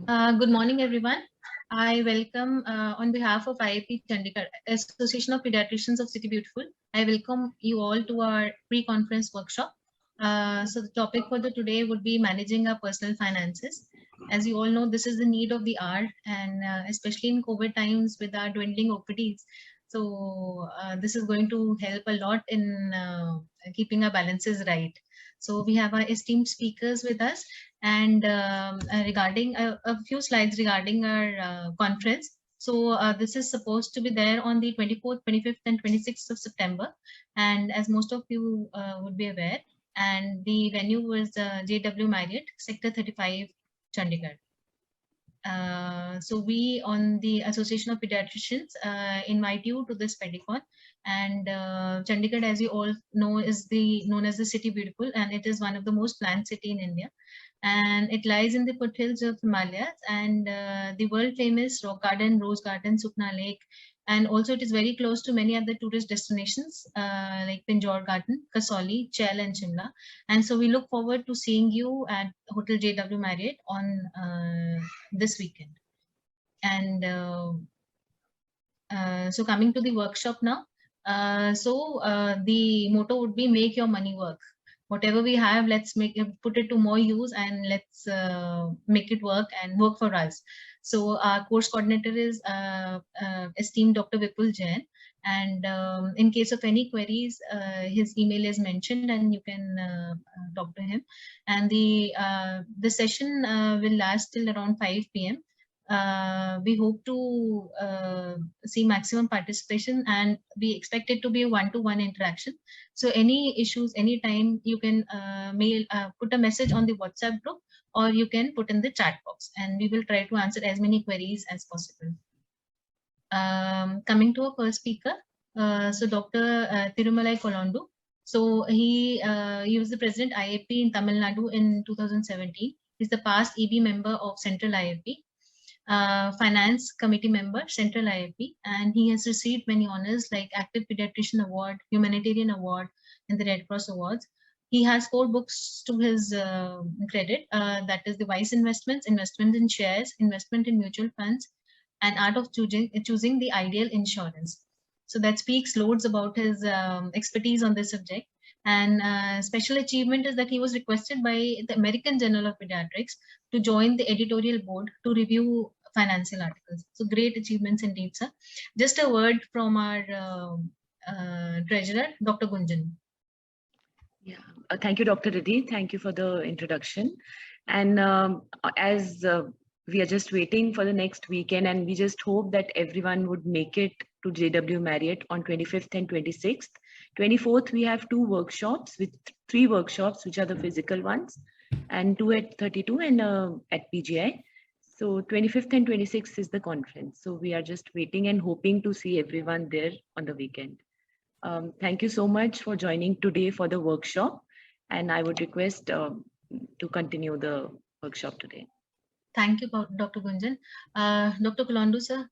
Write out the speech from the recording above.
Good morning, everyone. I welcome on behalf of IIP Chandigarh, Association of Pediatricians of City Beautiful. I welcome you all to our pre-conference workshop. So the topic for the today would be managing our personal finances. As you all know, this is the need of the hour, and especially in COVID times with our dwindling OPDs. So this is going to help a lot in keeping our balances right. So we have our esteemed speakers with us, and regarding a few slides regarding our conference. So this is supposed to be there on the 24th, 25th, and 26th of September. And as most of you would be aware, and the venue was JW Marriott, Sector 35, Chandigarh. So we on the Association of Pediatricians invite you to this Pedicon, and Chandigarh, as you all know, is known as the City Beautiful, and it is one of the most planned city in India, and it lies in the foothills of Himalayas, and the world famous Rock Garden, Rose Garden, Sukna Lake, and also it is very close to many other tourist destinations like Pinjore Garden, Kasoli, Chel, and Shimla. And so we look forward to seeing you at Hotel JW Marriott on this weekend. And so coming to the workshop now. The motto would be make your money work. Whatever we have, let's put it to more use, and let's make it work and work for us. So our course coordinator is esteemed Dr. Vipul Jain. And in case of any queries, his email is mentioned, and you can talk to him. And the session will last till around 5 p.m. We hope to see maximum participation, and we expect it to be a one-to-one interaction. So any issues, anytime, you can put a message on the WhatsApp group, or you can put in the chat box, and we will try to answer as many queries as possible. Coming to our first speaker, so Dr. Thirumalai Kolundu. So he was the president IIP in Tamil Nadu in 2017. He's the past EB member of Central IIP. Finance committee member, Central IIP, and he has received many honors like Active Pediatrician Award, Humanitarian Award, and the Red Cross Awards. He has 4 books to his credit, that is the Wise Investments, Investment in Shares, Investment in Mutual Funds, and Art of Choosing the Ideal Insurance. So that speaks loads about his expertise on this subject. And special achievement is that he was requested by the American Journal of Pediatrics to join the editorial board to review financial articles. So great achievements indeed, sir. Just a word from our treasurer, Dr. Gunjan. Yeah, thank you, Dr. Riddhi. Thank you for the introduction. And as we are just waiting for the next weekend, and we just hope that everyone would make it to JW Marriott on 25th and 26th. 24th, we have 2 workshops with 3 workshops, which are the physical ones, and 2 at 32 and at PGI. So 25th and 26th is the conference. So we are just waiting and hoping to see everyone there on the weekend. Thank you so much for joining today for the workshop. And I would request to continue the workshop today. Thank you, Dr. Gunjan. Dr. Kolundu, sir,